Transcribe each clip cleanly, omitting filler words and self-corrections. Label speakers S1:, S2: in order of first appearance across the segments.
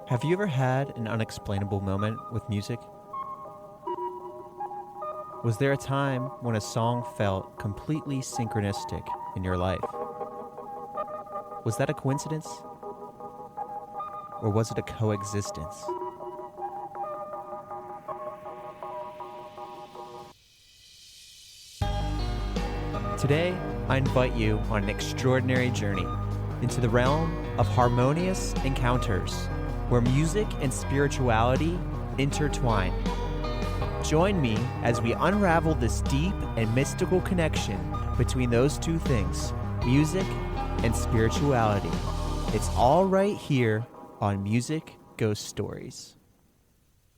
S1: Have you ever had an unexplainable moment with music? Was there a time when a song felt completely synchronistic in your life? Was that a coincidence? Or was it a coexistence? Today, I invite you on an extraordinary journey into the realm of harmonious encounters where music and spirituality intertwine. Join me as we unravel this deep and mystical connection between those two things, music and spirituality. It's all right here on Music Ghost Stories.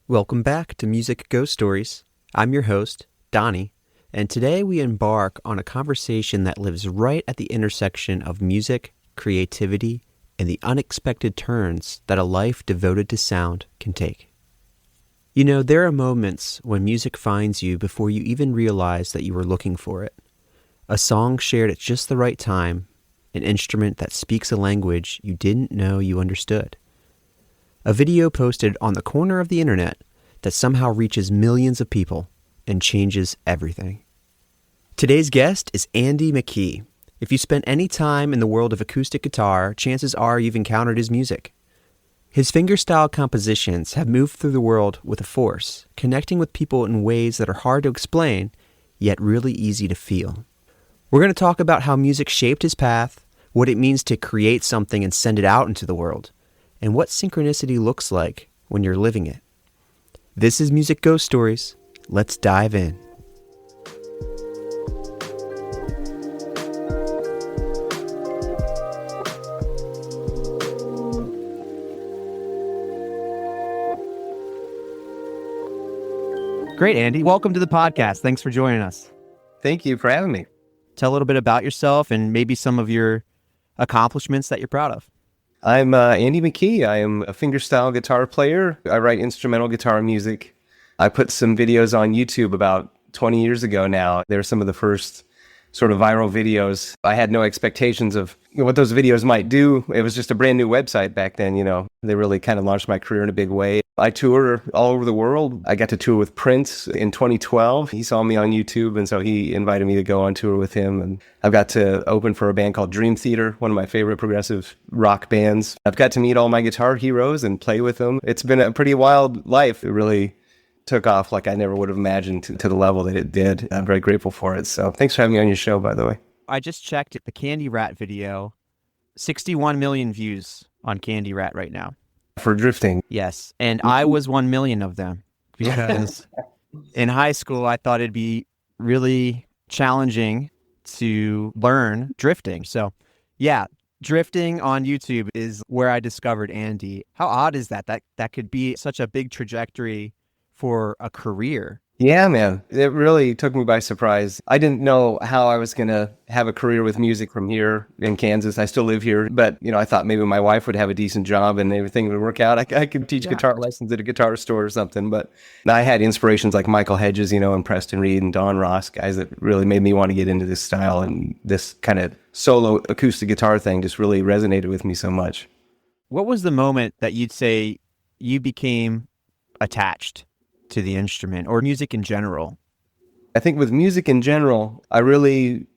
S1: Welcome back to Music Ghost Stories. I'm your host, Donnie, and today we embark on a conversation that lives right at the intersection of music, creativity, and the unexpected turns that a life devoted to sound can take. You know, there are moments when music finds you before you even realize that you were looking for it. A song shared at just the right time, an instrument that speaks a language you didn't know you understood. A video posted on the corner of the internet that somehow reaches millions of people and changes everything. Today's guest is Andy McKee. If you spent any time in the world of acoustic guitar, chances are you've encountered his music. His fingerstyle compositions have moved through the world with a force, connecting with people in ways that are hard to explain, yet really easy to feel. We're going to talk about how music shaped his path, what it means to create something and send it out into the world, and what synchronicity looks like when you're living it. This is Music Ghost Stories. Let's dive in. Great, Andy. Welcome to the podcast. Thanks for joining us.
S2: Thank you for having me.
S1: Tell a little bit about yourself and maybe some of your accomplishments that you're proud of.
S2: I'm Andy McKee. I am a fingerstyle guitar player. I write instrumental guitar music. I put some videos on YouTube about 20 years ago now. They're some of the first sort of viral videos. I had no expectations of what those videos might do. It was just a brand new website back then, you know. They really kind of launched my career in a big way. I tour all over the world. I got to tour with Prince in 2012. He saw me on YouTube, and so he invited me to go on tour with him. And I've got to open for a band called Dream Theater, one of my favorite progressive rock bands. I've got to meet all my guitar heroes and play with them. It's been a pretty wild life. It really took off like I never would have imagined to the level that it did. I'm very grateful for it. So thanks for having me on your show, by the way.
S1: I just checked the Candy Rat video, 61 million views on Candy Rat right now.
S2: For drifting.
S1: Yes, and I was 1 million of them because in high school I thought it'd be really challenging to learn drifting. So yeah, drifting on YouTube is where I discovered Andy. How odd is that? That could be such a big trajectory for a career.
S2: Yeah, man. It really took me by surprise. I didn't know how I was going to have a career with music from here in Kansas. I still live here, but I thought maybe my wife would have a decent job and everything would work out. I could teach guitar lessons at a guitar store or something, but I had inspirations like Michael Hedges, and Preston Reed and Don Ross, guys that really made me want to get into this style, and this kind of solo acoustic guitar thing just really resonated with me so much.
S1: What was the moment that you'd say you became attached to the instrument or music in general?
S2: I think with music in general, I really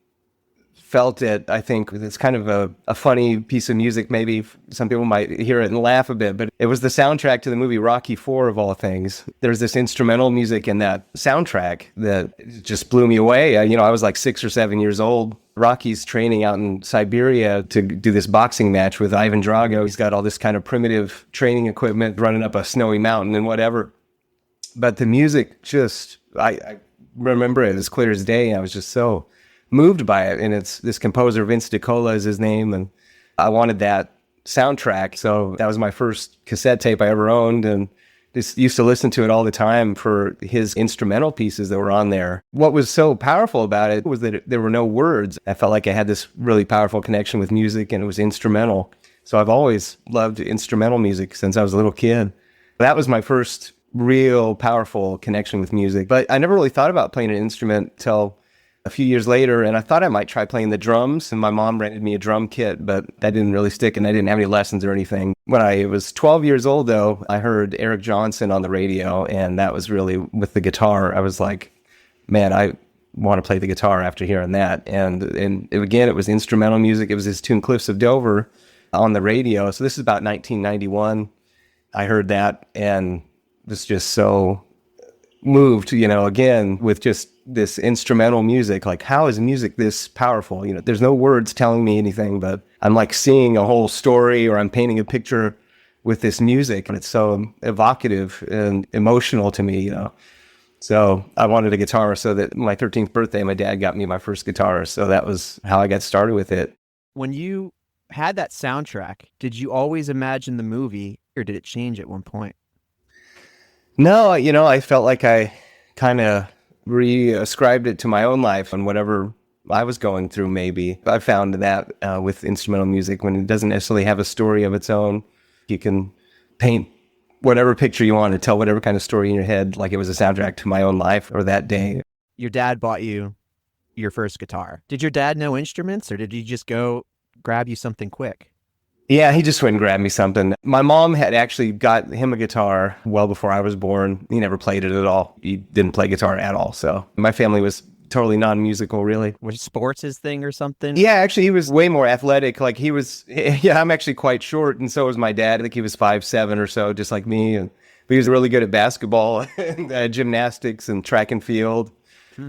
S2: felt it. I think it's kind of a funny piece of music. Maybe some people might hear it and laugh a bit, but it was the soundtrack to the movie Rocky IV of all things. There's this instrumental music in that soundtrack that just blew me away. I was like 6 or 7 years old. Rocky's training out in Siberia to do this boxing match with Ivan Drago. He's got all this kind of primitive training equipment running up a snowy mountain and whatever. But the music just, I remember it as clear as day. I was just so moved by it. And it's this composer, Vince DiCola is his name. And I wanted that soundtrack. So that was my first cassette tape I ever owned. And just used to listen to it all the time for his instrumental pieces that were on there. What was so powerful about it was that there were no words. I felt like I had this really powerful connection with music, and it was instrumental. So I've always loved instrumental music since I was a little kid. That was my first real powerful connection with music. But I never really thought about playing an instrument till a few years later, and I thought I might try playing the drums, and my mom rented me a drum kit, but that didn't really stick, and I didn't have any lessons or anything. When I was 12 years old, though, I heard Eric Johnson on the radio, and that was really, with the guitar, I was like, man, I want to play the guitar after hearing that. And again, it was instrumental music. It was his tune Cliffs of Dover on the radio. So this is about 1991. I heard that and was just so moved, again, with just this instrumental music. Like, how is music this powerful? There's no words telling me anything, but I'm like seeing a whole story, or I'm painting a picture with this music, and it's so evocative and emotional to me, So I wanted a guitar, so that my 13th birthday, my dad got me my first guitar. So that was how I got started with it.
S1: When you had that soundtrack, did you always imagine the movie, or did it change at one point?
S2: No, I felt like I kind of re-ascribed it to my own life and whatever I was going through, maybe. I found that with instrumental music, when it doesn't necessarily have a story of its own, you can paint whatever picture you want to tell, whatever kind of story in your head, like it was a soundtrack to my own life or that day.
S1: Your dad bought you your first guitar. Did your dad know instruments, or did he just go grab you something quick?
S2: Yeah, he just went and grabbed me something. My mom had actually got him a guitar well before I was born. He never played it at all. He didn't play guitar at all. So my family was totally non-musical, really.
S1: Was sports his thing or something?
S2: Yeah, actually, he was way more athletic. Like, I'm actually quite short, and so was my dad. I think he was 5'7" or so, just like me. But he was really good at basketball and gymnastics and track and field,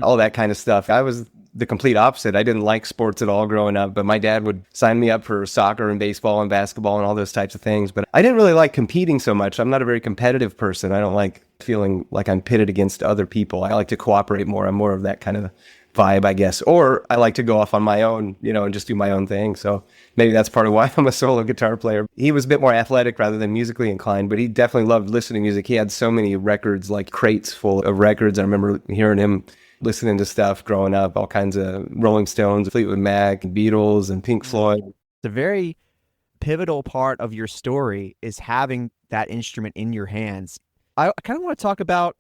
S2: all that kind of stuff. I was the complete opposite. I didn't like sports at all growing up, but my dad would sign me up for soccer and baseball and basketball and all those types of things. But I didn't really like competing so much. I'm not a very competitive person. I don't like feeling like I'm pitted against other people. I like to cooperate more. I'm more of that kind of vibe, I guess. Or I like to go off on my own, and just do my own thing. So maybe that's part of why I'm a solo guitar player. He was a bit more athletic rather than musically inclined, but he definitely loved listening to music. He had so many records, like crates full of records. I remember hearing him listening to stuff growing up, all kinds of Rolling Stones, Fleetwood Mac, Beatles, and Pink Floyd.
S1: The very pivotal part of your story is having that instrument in your hands. I kind of want to talk about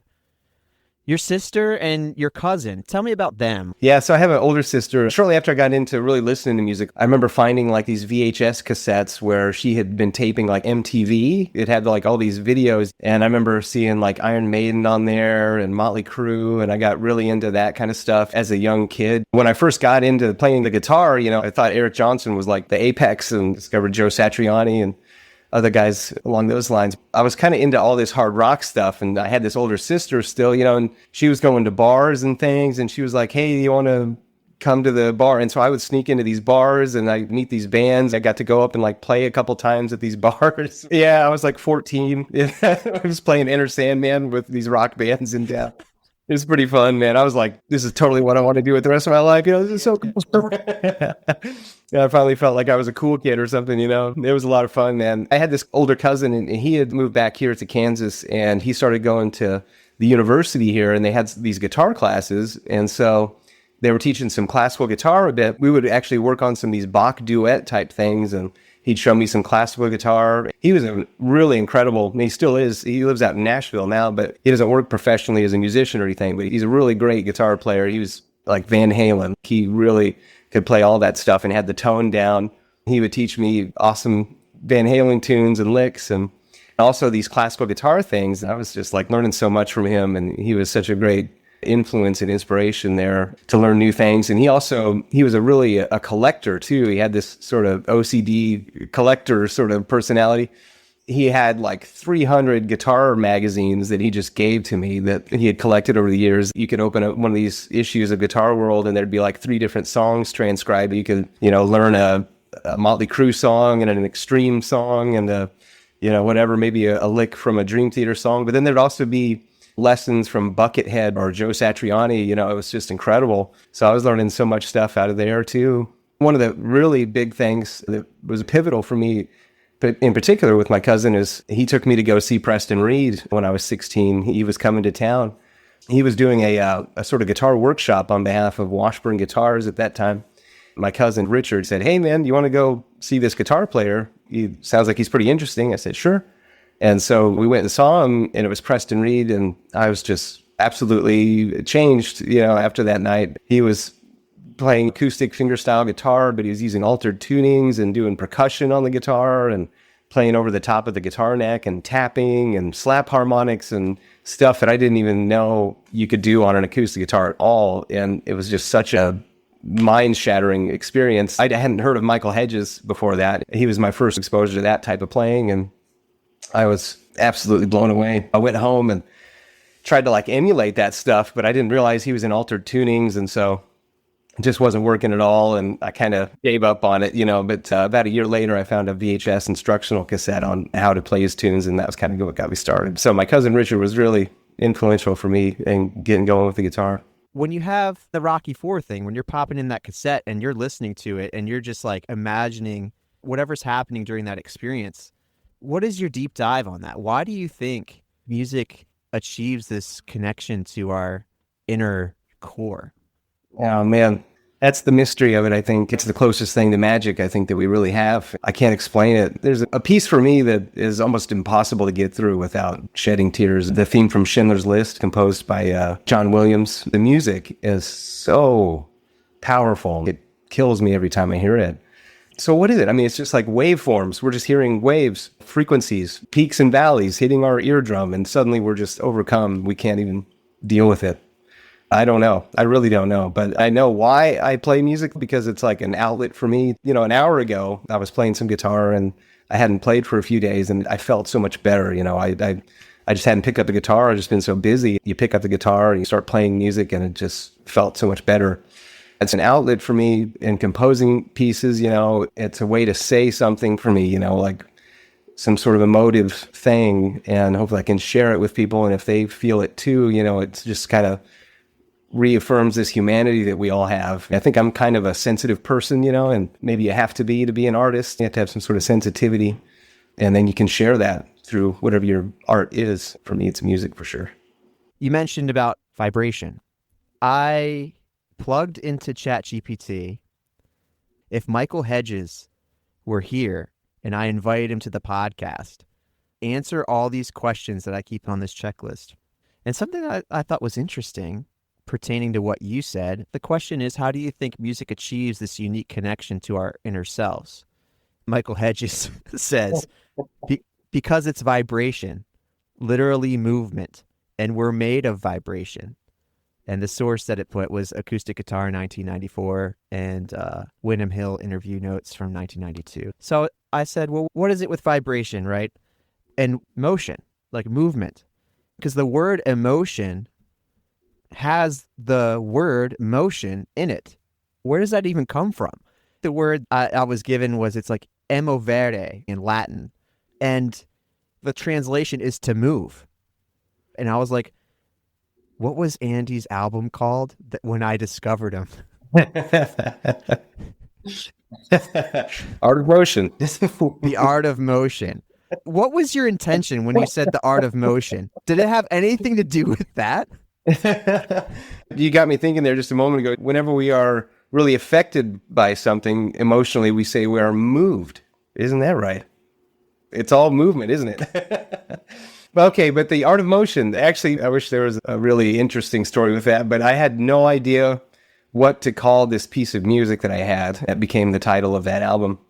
S1: your sister and your cousin. Tell me about them.
S2: Yeah, so I have an older sister. Shortly after I got into really listening to music, I remember finding like these VHS cassettes where she had been taping like MTV. It had like all these videos, and I remember seeing like Iron Maiden on there and Mötley Crüe, and I got really into that kind of stuff as a young kid. When I first got into playing the guitar, I thought Eric Johnson was like the apex, and discovered Joe Satriani and other guys along those lines. I was kind of into all this hard rock stuff, and I had this older sister still, and she was going to bars and things, and she was like, hey, you want to come to the bar? And so I would sneak into these bars, and I'd meet these bands. I got to go up and like play a couple times at these bars. Yeah, I was like 14. I was playing Enter Sandman with these rock bands in town. It was pretty fun, man. I was like, this is totally what I want to do with the rest of my life. This is so cool. Yeah, I finally felt like I was a cool kid or something, It was a lot of fun, man. I had this older cousin, and he had moved back here to Kansas, and he started going to the university here, and they had these guitar classes. And so they were teaching some classical guitar a bit. We would actually work on some of these Bach duet type things, and he'd show me some classical guitar. He was a really incredible, and he still is. He lives out in Nashville now, but he doesn't work professionally as a musician or anything, but he's a really great guitar player. He was like Van Halen. He really could play all that stuff and had the tone down. He would teach me awesome Van Halen tunes and licks, and also these classical guitar things. I was just like learning so much from him, and he was such a great influence and inspiration there to learn new things. And he was a collector too. He had this sort of OCD collector sort of personality. He had like 300 guitar magazines that he just gave to me that he had collected over the years. You could open up one of these issues of Guitar World, and there'd be like 3 different songs transcribed. You could, learn a Mötley Crüe song and an Extreme song and whatever, maybe a lick from a Dream Theater song. But then there'd also be lessons from Buckethead or Joe Satriani. It was just incredible. So I was learning so much stuff out of there too. One of the really big things that was pivotal for me, but in particular with my cousin, is he took me to go see Preston Reed when I was 16. He was coming to town. He was doing a sort of guitar workshop on behalf of Washburn Guitars at that time. My cousin Richard said, hey man, do you want to go see this guitar player? He sounds like he's pretty interesting. I said, sure. And so we went and saw him, and it was Preston Reed, and I was just absolutely changed, after that night. He was playing acoustic fingerstyle guitar, but he was using altered tunings and doing percussion on the guitar and playing over the top of the guitar neck and tapping and slap harmonics and stuff that I didn't even know you could do on an acoustic guitar at all. And it was just such a mind-shattering experience. I hadn't heard of Michael Hedges before that. He was my first exposure to that type of playing, and I was absolutely blown away. I went home and tried to emulate that stuff, but I didn't realize he was in altered tunings, and so it just wasn't working at all, and I kind of gave up on it, but about a year later I found a VHS instructional cassette on how to play his tunes, and that was kind of what got me started. So my cousin Richard was really influential for me in getting going with the guitar.
S1: When you have the Rocky IV thing, when you're popping in that cassette and you're listening to it and you're just imagining whatever's happening during that experience, what is your deep dive on that? Why do you think music achieves this connection to our inner core?
S2: Oh, man. That's the mystery of it, I think. It's the closest thing to magic, I think, that we really have. I can't explain it. There's a piece for me that is almost impossible to get through without shedding tears. The theme from Schindler's List, composed by John Williams. The music is so powerful. It kills me every time I hear it. So what is it? I mean, it's just like waveforms. We're just hearing waves, frequencies, peaks and valleys hitting our eardrum, and suddenly we're just overcome. We can't even deal with it. I don't know. I really don't know. But I know why I play music, because it's like an outlet for me. An hour ago, I was playing some guitar, and I hadn't played for a few days, and I felt so much better. I just hadn't picked up the guitar. I've just been so busy. You pick up the guitar and you start playing music, and it just felt so much better. It's an outlet for me in composing pieces. It's a way to say something for me, like some sort of emotive thing, and hopefully I can share it with people. And if they feel it too, it's just kind of reaffirms this humanity that we all have. I think I'm kind of a sensitive person, and maybe you have to be an artist. You have to have some sort of sensitivity, and then you can share that through whatever your art is. For me, it's music for sure.
S1: You mentioned about vibration. I plugged into ChatGPT. If Michael Hedges were here and I invited him to the podcast, answer all these questions that I keep on this checklist. And something that I thought was interesting pertaining to what you said, the question is, how do you think music achieves this unique connection to our inner selves? Michael Hedges says, because it's vibration, literally movement, and we're made of vibration. And the source that it put was Acoustic Guitar 1994 and Wyndham Hill interview notes from 1992. So I said, well, what is it with vibration, right? And motion, like movement. Because the word emotion has the word motion in it. Where does that even come from? The word I was given was, it's like emovere in Latin. And the translation is to move. And I was like, what was Andy's album called when I discovered him?
S2: Art of Motion.
S1: The Art of Motion. What was your intention when you said the Art of Motion? Did it have anything to do with that?
S2: You got me thinking there just a moment ago. Whenever we are really affected by something emotionally, we say we are moved. Isn't that right? It's all movement, isn't it? Okay, but the Art of Motion, actually, I wish there was a really interesting story with that, but I had no idea what to call this piece of music that I had. That became the title of that album.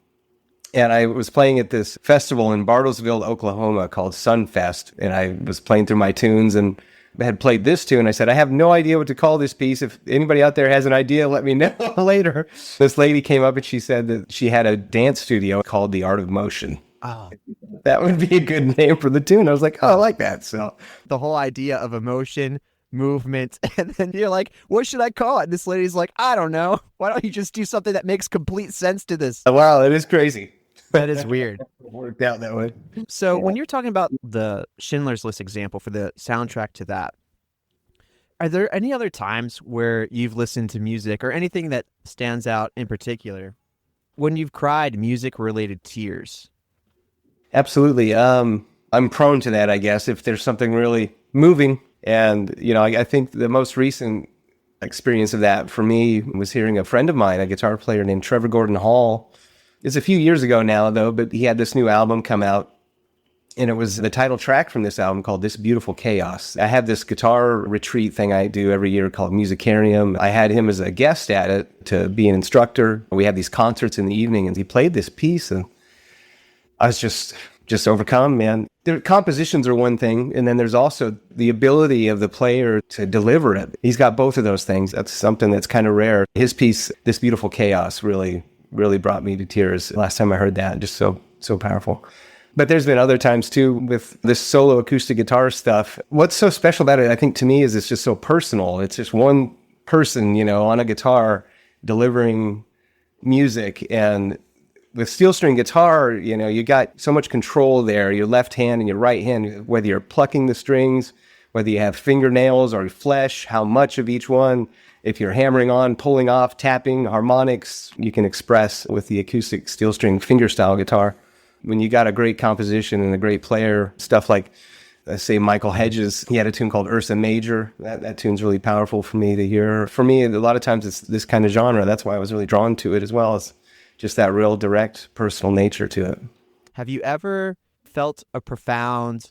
S2: And I was playing at this festival in Bartlesville, Oklahoma called Sunfest, and I was playing through my tunes and had played this tune. I said, I have no idea what to call this piece. If anybody out there has an idea, let me know later. This lady came up and she said that she had a dance studio called The Art of Motion.
S1: Oh.
S2: That would be a good name for the tune. I was like, oh, I like that. So
S1: the whole idea of emotion, movement, and then you're like, what should I call it? And this lady's like, I don't know. Why don't you just do something that makes complete sense to this?
S2: Wow, it is crazy.
S1: That is weird.
S2: It worked out that way.
S1: So when you're talking about the Schindler's List example for the soundtrack to that, are there any other times where you've listened to music or anything that stands out in particular when you've cried music-related tears?
S2: Absolutely. I'm prone to that, I guess, if there's something really moving. And, I think the most recent experience of that for me was hearing a friend of mine, a guitar player named Trevor Gordon Hall. It's a few years ago now, though, but he had this new album come out. And it was the title track from this album called This Beautiful Chaos. I have this guitar retreat thing I do every year called Musicarium. I had him as a guest at it to be an instructor. We had these concerts in the evening, and he played this piece, and I was just overcome, man. Compositions are one thing, and then there's also the ability of the player to deliver it. He's got both of those things. That's something that's kind of rare. His piece, This Beautiful Chaos, really brought me to tears last time I heard that. Just so powerful. But there's been other times too with this solo acoustic guitar stuff. What's so special about it, I think, to me, is it's just so personal. It's just one person, on a guitar delivering music. And with steel string guitar, you got so much control there, your left hand and your right hand, whether you're plucking the strings, whether you have fingernails or flesh, how much of each one, if you're hammering on, pulling off, tapping, harmonics, you can express with the acoustic steel string fingerstyle guitar. When you got a great composition and a great player, stuff like, say, Michael Hedges, he had a tune called Ursa Major. That tune's really powerful for me to hear. For me, a lot of times it's this kind of genre. That's why I was really drawn to it as well, as just that real direct personal nature to it.
S1: Have you ever felt a profound,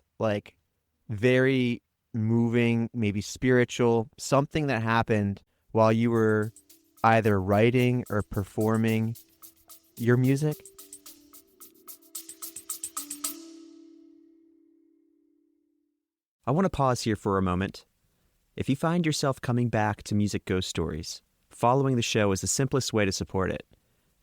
S1: very moving, maybe spiritual, something that happened while you were either writing or performing your music? I want to pause here for a moment. If you find yourself coming back to Music Ghost Stories, following the show is the simplest way to support it.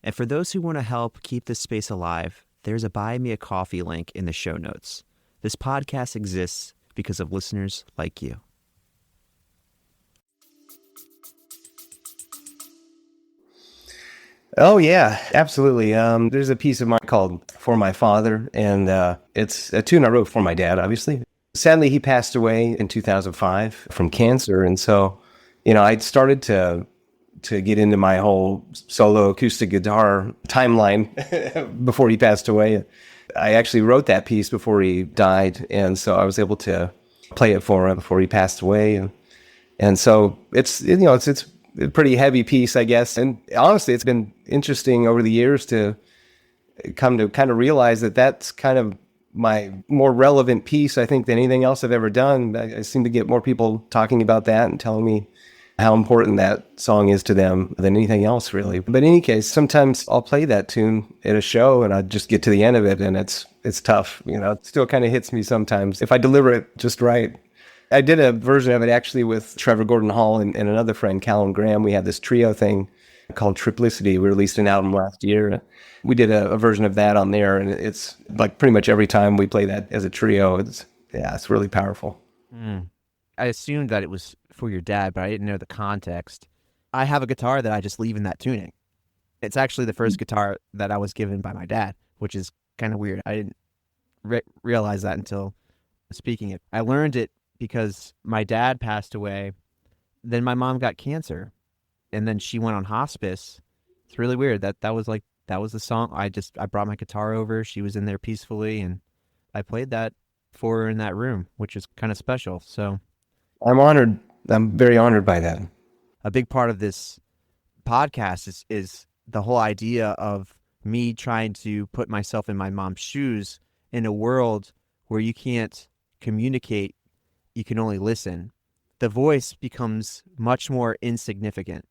S1: And for those who want to help keep this space alive, there's a Buy Me a Coffee link in the show notes. This podcast exists because of listeners like you.
S2: Oh, yeah, absolutely. There's a piece of mine called For My Father, and it's a tune I wrote for my dad, obviously. Sadly, he passed away in 2005 from cancer. And so, I'd started to get into my whole solo acoustic guitar timeline before he passed away. I actually wrote that piece before he died. And so I was able to play it for him before he passed away. And so it's a pretty heavy piece, I guess. And honestly, it's been interesting over the years to come to kind of realize that that's kind of my more relevant piece, I think, than anything else I've ever done. I seem to get more people talking about that and telling me how important that song is to them than anything else, really. But in any case, sometimes I'll play that tune at a show and I just get to the end of it and it's tough. It still kind of hits me sometimes if I deliver it just right. I did a version of it actually with Trevor Gordon Hall and another friend, Callum Graham. We had this trio thing called Triplicity. We released an album last year. We did a version of that on there, and it's like pretty much every time we play that as a trio, it's really powerful.
S1: I assumed that it was for your dad, but I didn't know the context. I have a guitar that I just leave in that tuning. It's actually the first guitar that I was given by my dad, which is kind of weird. I didn't realize that until speaking it. I learned it because my dad passed away, then my mom got cancer, and then she went on hospice. It's really weird. That was the song. I brought my guitar over. She was in there peacefully, and I played that for her in that room, which is kind of special. So
S2: I'm honored. I'm very honored by that.
S1: A big part of this podcast is the whole idea of me trying to put myself in my mom's shoes in a world where you can't communicate, you can only listen. The voice becomes much more insignificant.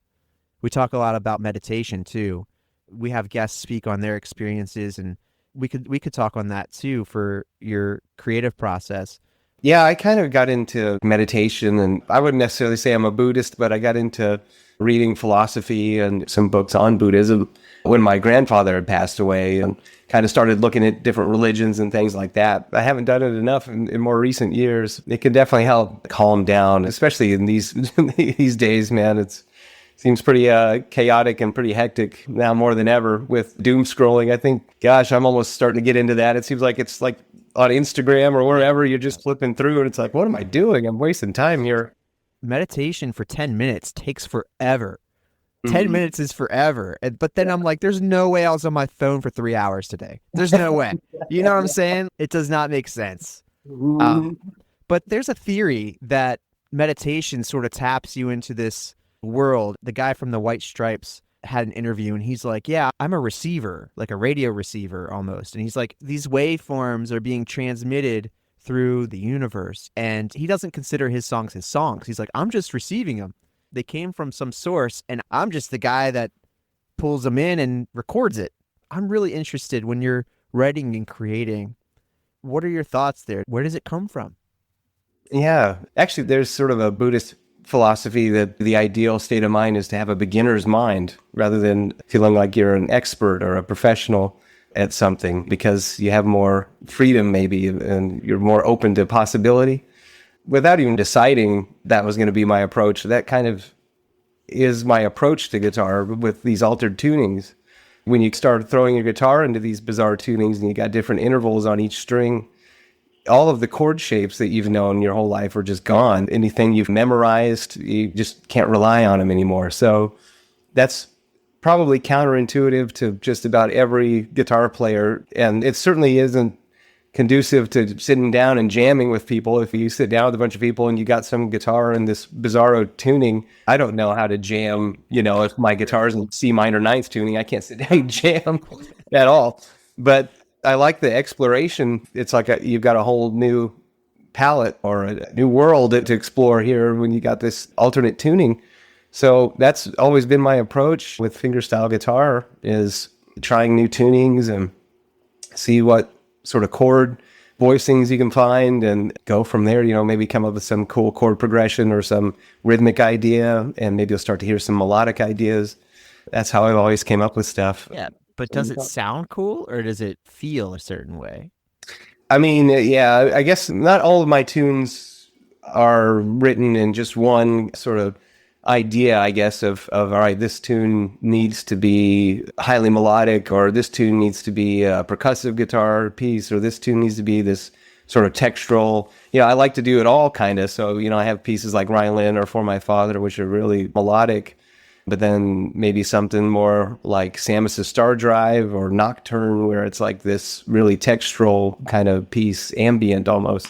S1: We talk a lot about meditation too. We have guests speak on their experiences, and we could talk on that too for your creative process.
S2: Yeah, I kind of got into meditation, and I wouldn't necessarily say I'm a Buddhist, but I got into reading philosophy and some books on Buddhism when my grandfather had passed away, and kind of started looking at different religions and things like that. I haven't done it enough in more recent years. It can definitely help calm down, especially in these these days, man. It seems pretty chaotic and pretty hectic now more than ever with doom scrolling. I think, gosh, I'm almost starting to get into that. It seems like it's like on Instagram or wherever, you're just flipping through and it's like, what am I doing? I'm wasting time here.
S1: Meditation for 10 minutes takes forever. 10 minutes is forever. But then I'm like, there's no way I was on my phone for 3 hours today. There's no way. You know what I'm saying? It does not make sense. But there's a theory that meditation sort of taps you into this world. The guy from the White Stripes, had an interview and he's like, yeah, I'm a receiver, like a radio receiver almost. And he's like, these waveforms are being transmitted through the universe. And he doesn't consider his songs his songs. He's like, I'm just receiving them. They came from some source and I'm just the guy that pulls them in and records it. I'm really interested when you're writing and creating. What are your thoughts there? Where does it come from?
S2: Yeah, actually, there's sort of a Buddhist philosophy that the ideal state of mind is to have a beginner's mind rather than feeling like you're an expert or a professional at something, because you have more freedom maybe and you're more open to possibility. Without even deciding that was going to be my approach, that kind of is my approach to guitar with these altered tunings. When you start throwing your guitar into these bizarre tunings and you got different intervals on each string, all of the chord shapes that you've known your whole life are just gone. Anything you've memorized, you just can't rely on them anymore. So that's probably counterintuitive to just about every guitar player. And it certainly isn't conducive to sitting down and jamming with people. If you sit down with a bunch of people and you got some guitar in this bizarro tuning, I don't know how to jam. If my guitar's in C minor ninth tuning, I can't sit down and jam at all. But I like the exploration. It's like you've got a whole new palette or a new world to explore here when you got this alternate tuning. So that's always been my approach with fingerstyle guitar, is trying new tunings and see what sort of chord voicings you can find and go from there. Maybe come up with some cool chord progression or some rhythmic idea, and maybe you'll start to hear some melodic ideas. That's how I've always came up with stuff.
S1: Yeah. But does it sound cool or does it feel a certain way?
S2: I mean, yeah, I guess not all of my tunes are written in just one sort of idea, I guess, of all right, this tune needs to be highly melodic, or this tune needs to be a percussive guitar piece, or this tune needs to be this sort of textural. I like to do it all kind of. So, I have pieces like Rylan or For My Father, which are really melodic. But then maybe something more like Samus's Star Drive or Nocturne, where it's like this really textural kind of piece, ambient almost,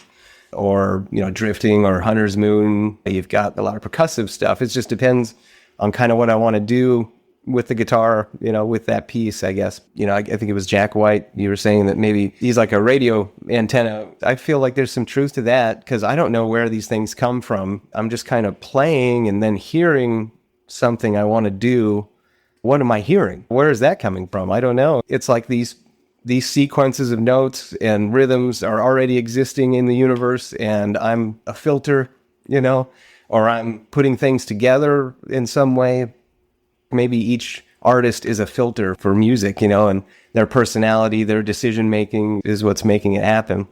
S2: or, Drifting or Hunter's Moon. You've got a lot of percussive stuff. It just depends on kind of what I want to do with the guitar, with that piece, I guess. I think it was Jack White. You were saying that maybe he's like a radio antenna. I feel like there's some truth to that, because I don't know where these things come from. I'm just kind of playing and then hearing something I want to do. What am I hearing? Where is that coming from? I don't know. It's like these sequences of notes and rhythms are already existing in the universe, and I'm a filter, or I'm putting things together in some way. Maybe each artist is a filter for music, and their personality, their decision making is what's making it happen.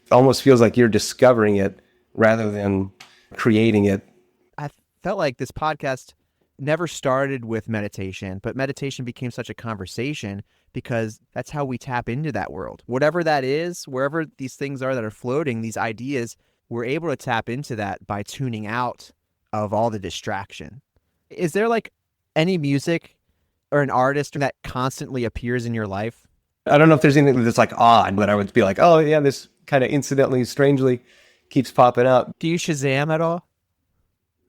S2: It almost feels like you're discovering it rather than creating it.
S1: I felt like this podcast never started with meditation, but meditation became such a conversation because that's how we tap into that world. Whatever that is, wherever these things are that are floating, these ideas, we're able to tap into that by tuning out of all the distraction. Is there like any music or an artist that constantly appears in your life?
S2: I don't know if there's anything that's like odd, but I would be like, oh yeah, this kind of incidentally, strangely keeps popping up.
S1: Do you Shazam at all?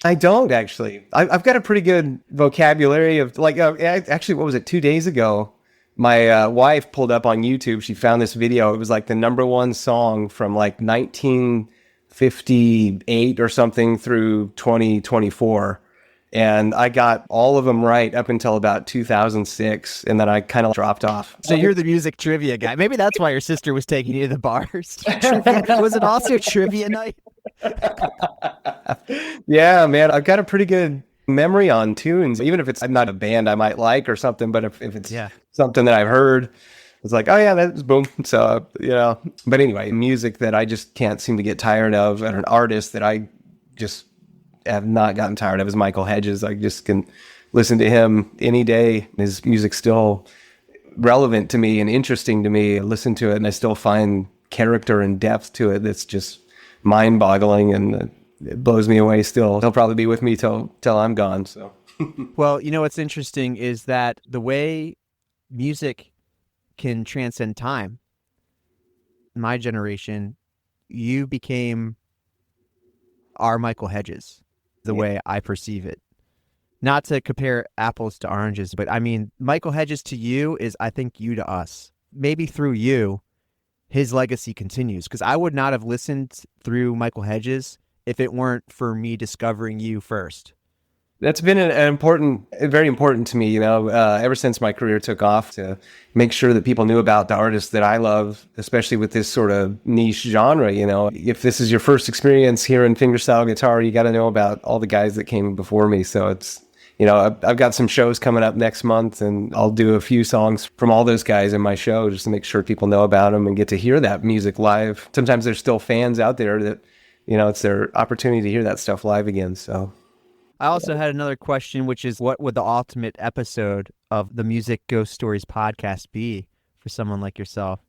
S2: I don't actually. I've got a pretty good vocabulary of actually, what was it? 2 days ago, my wife pulled up on YouTube. She found this video. It was like the number one song from like 1958 or something through 2024. And I got all of them right up until about 2006. And then I kind of dropped off.
S1: So you're the music trivia guy. Maybe that's why your sister was taking you to the bars. Was it also trivia night?
S2: Yeah, man, I've got a pretty good memory on tunes, even if it's not a band I might like or something, but if it's something that I've heard, it's like, oh yeah, that's boom. So, but anyway, music that I just can't seem to get tired of, and an artist that I just have not gotten tired of is Michael Hedges. I just can listen to him any day. His music's still relevant to me and interesting to me. I listen to it and I still find character and depth to it that's just mind-boggling, and it blows me away still. He'll probably be with me till I'm gone. So,
S1: well, what's interesting is that the way music can transcend time. My generation, you became our Michael Hedges, the way I perceive it. not to compare apples to oranges, but I mean, Michael Hedges to you is, I think, you to us. Maybe through you, his legacy continues, because I would not have listened through Michael Hedges if it weren't for me discovering you first.
S2: That's been very important to me, ever since my career took off, to make sure that people knew about the artists that I love, especially with this sort of niche genre. If this is your first experience hearing fingerstyle guitar, you got to know about all the guys that came before me. So it's, I've got some shows coming up next month, and I'll do a few songs from all those guys in my show just to make sure people know about them and get to hear that music live. Sometimes there's still fans out there that, it's their opportunity to hear that stuff live again. So
S1: I also had another question, which is, what would the ultimate episode of the Music Ghost Stories podcast be for someone like yourself?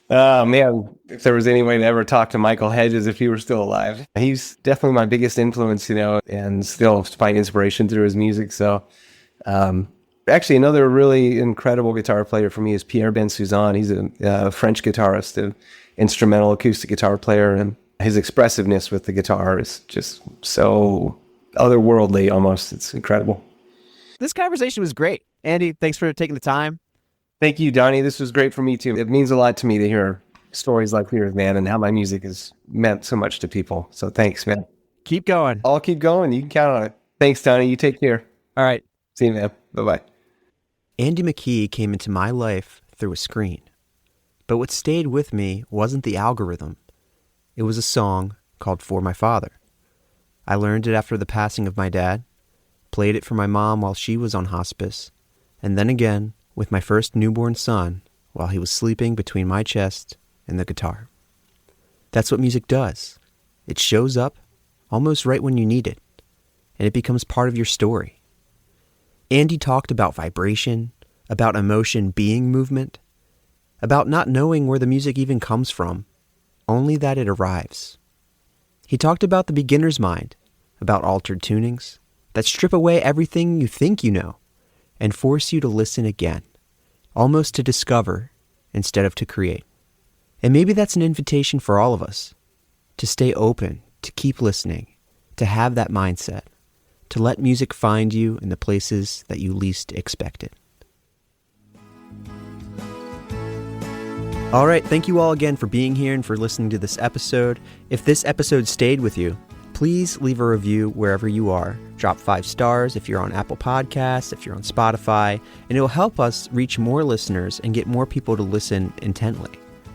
S2: Man, if there was any way to ever talk to Michael Hedges if he were still alive. He's definitely my biggest influence, and still find inspiration through his music. So, actually, another really incredible guitar player for me is Pierre Bensusan. He's a French guitarist, an instrumental acoustic guitar player, and his expressiveness with the guitar is just so otherworldly almost. It's incredible.
S1: This conversation was great. Andy, thanks for taking the time.
S2: Thank you, Donnie. This was great for me too. It means a lot to me to hear stories like yours, man, and how my music has meant so much to people. So thanks, man.
S1: Keep going.
S2: I'll keep going. You can count on it. Thanks, Donnie. You take care.
S1: All right.
S2: See you, man. Bye-bye.
S1: Andy McKee came into my life through a screen. But what stayed with me wasn't the algorithm. It was a song called For My Father. I learned it after the passing of my dad, played it for my mom while she was on hospice, and then again with my first newborn son while he was sleeping between my chest and the guitar. That's what music does. It shows up almost right when you need it, and it becomes part of your story. Andy talked about vibration, about emotion being movement, about not knowing where the music even comes from, only that it arrives. He talked about the beginner's mind, about altered tunings that strip away everything you think you know and force you to listen again, almost to discover instead of to create. And maybe that's an invitation for all of us, to stay open, to keep listening, to have that mindset, to let music find you in the places that you least expect it. All right, thank you all again for being here and for listening to this episode. If this episode stayed with you, please leave a review wherever you are. Drop 5 stars if you're on Apple Podcasts, if you're on Spotify, and it will help us reach more listeners and get more people to listen intently.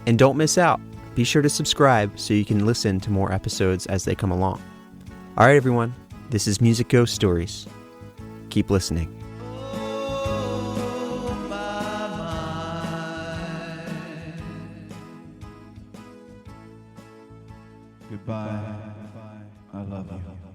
S1: And don't miss out. Be sure to subscribe so you can listen to more episodes as they come along. All right, everyone, this is Music Ghost Stories. Keep listening.
S3: Goodbye. I love you.